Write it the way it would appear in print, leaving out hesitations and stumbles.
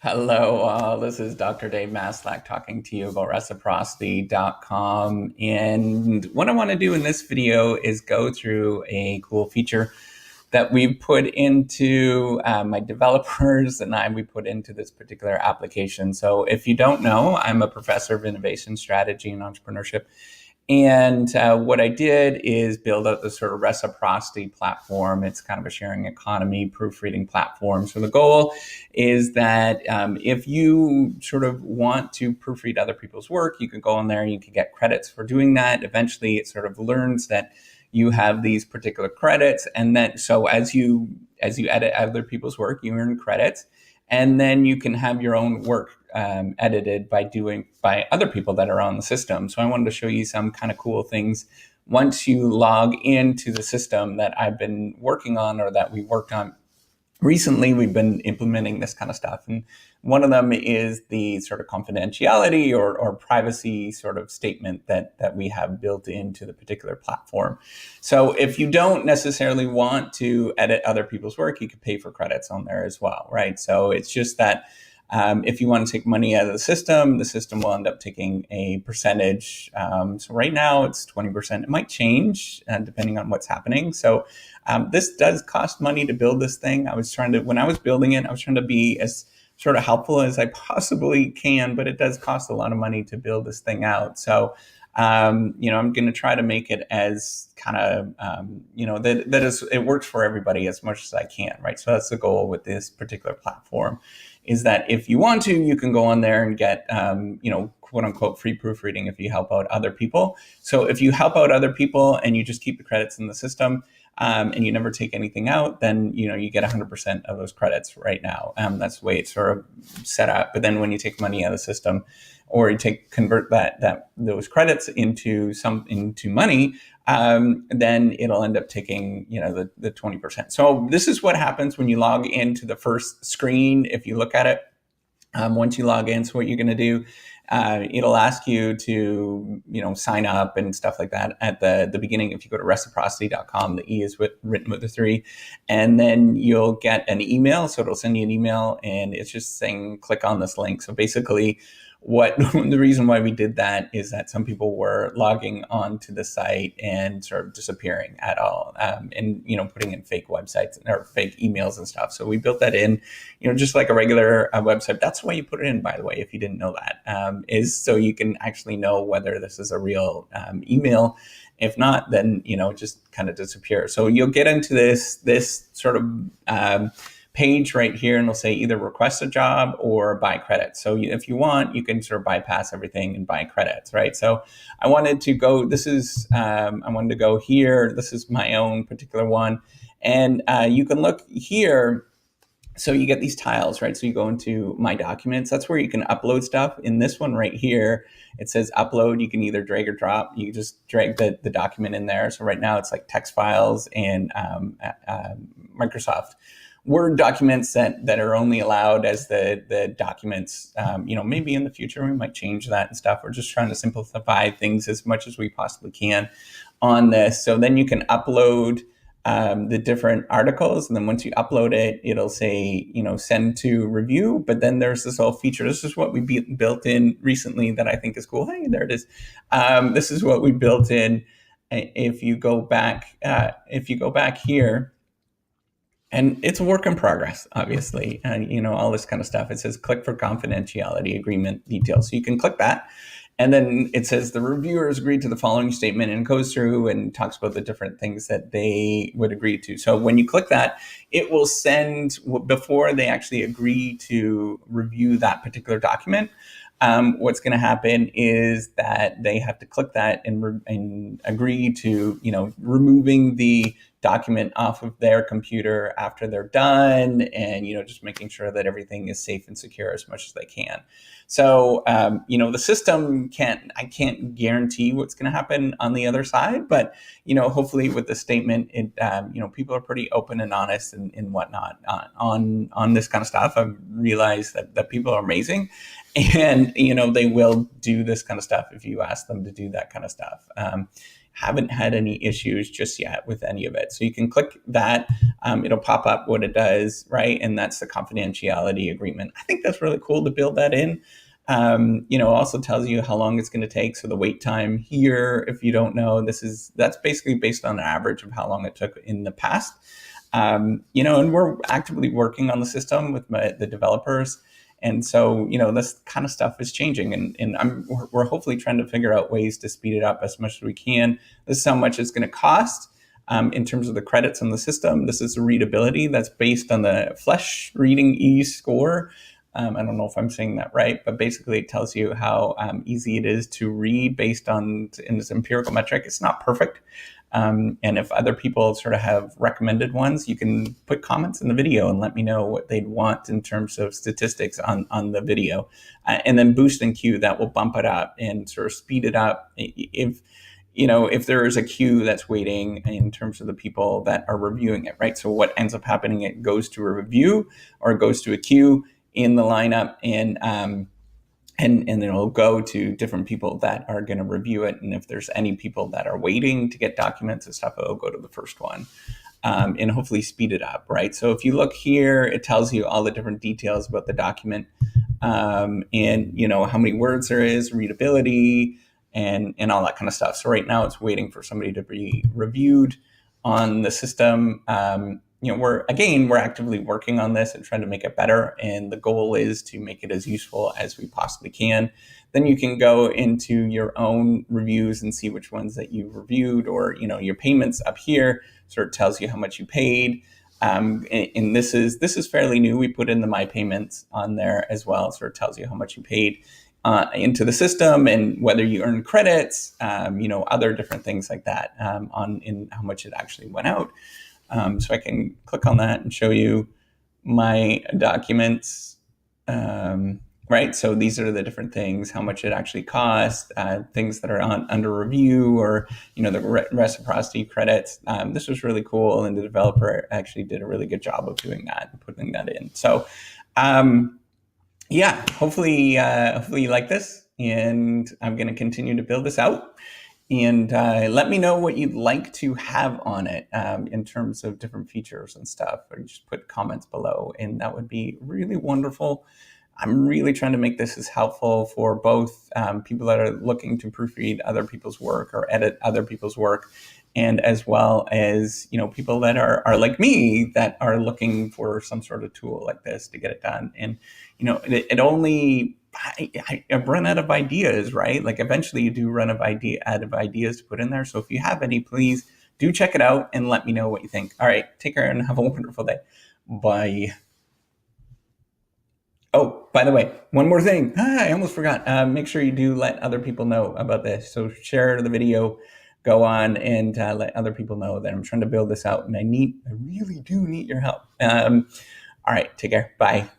Hello, this is Dr. Dave Maslach talking to you about reciprocity.com. And what I want to do in this video is go through a cool feature that we put into my developers and we put into this particular application. So if you don't know, I'm a professor of innovation strategy and entrepreneurship. And what I did is build out this sort of reciprocity platform. It's kind of a sharing economy proofreading platform. So the goal is that if you sort of want to proofread other people's work, you can go on there and you can get credits for doing that. Eventually, it sort of learns that you have these particular credits, and then so as you edit other people's work, you earn credits, and then you can have your own work edited by other people that are on the system. So I wanted to show you some kind of cool things once you log into the system that I've been working on or that we worked on. Recently, we've been implementing this kind of stuff. And one of them is the sort of confidentiality or privacy sort of statement that we have built into the particular platform. So if you don't necessarily want to edit other people's work, you could pay for credits on there as well, right? So it's just that if you want to take money out of the system will end up taking a percentage. So right now it's 20%. It might change depending on what's happening. So this does cost money to build this thing. When I was building it, I was trying to be as sort of helpful as I possibly can, but it does cost a lot of money to build this thing out. So I'm going to try to make it as kind of, it works for everybody as much as I can, right? So that's the goal with this particular platform, is that if you want to, you can go on there and get, quote unquote, free proofreading if you help out other people. So if you help out other people and you just keep the credits in the system, and you never take anything out, then you get 100% of those credits right now. That's the way it's sort of set up. But then when you take money out of the system, or you convert those credits into money, then it'll end up taking the 20%. So this is what happens when you log into the first screen. If you look at it, once you log in, so what you're going to do, it'll ask you to sign up and stuff like that at the beginning. If you go to reciprocity.com, the E is written with a 3, and then you'll get an email. So it'll send you an email, and it's just saying click on this link. So basically, the reason why we did that is that some people were logging onto the site and sort of disappearing at all, and putting in fake websites or fake emails and stuff. So we built that in, just like a regular website. That's why you put it in, by the way, if you didn't know that, is so you can actually know whether this is a real email. If not, then just kind of disappear. So you'll get into this sort of page right here, and it'll say either request a job or buy credits. So if you want, you can sort of bypass everything and buy credits, right? So I wanted to go, I wanted to go here. This is my own particular one. And you can look here. So you get these tiles, right? So you go into My Documents. That's where you can upload stuff. In this one right here, it says upload. You can either drag or drop. You just drag the document in there. So right now it's like text files and Microsoft Word documents that are only allowed as the documents. Maybe in the future we might change that and stuff. We're just trying to simplify things as much as we possibly can on this. So then you can upload the different articles, and then once you upload it, it'll say send to review. But then there's this whole feature. This is what we built in recently that I think is cool. Hey, there it is. This is what we built in. If you go back here. And it's a work in progress, obviously, and all this kind of stuff. It says click for confidentiality agreement details. So you can click that, and then it says the reviewers agreed to the following statement, and goes through and talks about the different things that they would agree to. So when you click that, it will send, before they actually agree to review that particular document, what's going to happen is that they have to click that and agree to, removing the document off of their computer after they're done, and just making sure that everything is safe and secure as much as they can. So the system I can't guarantee what's going to happen on the other side, but hopefully with the statement, it people are pretty open and honest and whatnot on this kind of stuff. I've realized that people are amazing, and they will do this kind of stuff if you ask them to do that kind of stuff. haven't had any issues just yet with any of it. So you can click that. It'll pop up what it does, right? And that's the confidentiality agreement. I think that's really cool to build that in. Also tells you how long it's going to take. So the wait time here, if you don't know, that's basically based on the average of how long it took in the past. And we're actively working on the system with the developers. And so, this kind of stuff is changing, and we're hopefully trying to figure out ways to speed it up as much as we can. This is how much it's going to cost in terms of the credits on the system. This is the readability that's based on the Flesh Reading E score. I don't know if I'm saying that right, but basically it tells you how easy it is to read based on in this empirical metric. It's not perfect. And if other people sort of have recommended ones, you can put comments in the video and let me know what they'd want in terms of statistics on the video. And then boost and queue, that will bump it up and sort of speed it up. If there is a queue that's waiting in terms of the people that are reviewing it, right? So what ends up happening, it goes to a review or it goes to a queue in the lineup, and then it'll go to different people that are going to review it. And if there's any people that are waiting to get documents and stuff, it'll go to the first one and hopefully speed it up, right? So if you look here, it tells you all the different details about the document and, how many words there is, readability, and all that kind of stuff. So right now it's waiting for somebody to be reviewed on the system. We're actively working on this and trying to make it better. And the goal is to make it as useful as we possibly can. Then you can go into your own reviews and see which ones that you've reviewed, or, your payments up here sort of tells you how much you paid. And this is fairly new. We put in the My Payments on there as well. Sort of tells you how much you paid into the system and whether you earn credits, other different things like that in how much it actually went out. So I can click on that and show you my documents, right? So these are the different things, how much it actually costs, things that are under review, or, the reciprocity credits. This was really cool, and the developer actually did a really good job of doing that and putting that in. So, hopefully you like this, and I'm going to continue to build this out. And let me know what you'd like to have on it in terms of different features and stuff, or just put comments below, and that would be really wonderful. I'm really trying to make this as helpful for both people that are looking to proofread other people's work or edit other people's work, and as well as, people that are like me, that are looking for some sort of tool like this to get it done. And, I've run out of ideas, right? Like eventually you do run out of ideas to put in there. So if you have any, please do check it out and let me know what you think. All right, take care and have a wonderful day. Bye. Oh, by the way, one more thing. I almost forgot. Make sure you do let other people know about this. So share the video, go on and let other people know that I'm trying to build this out, and I really do need your help. All right, take care. Bye.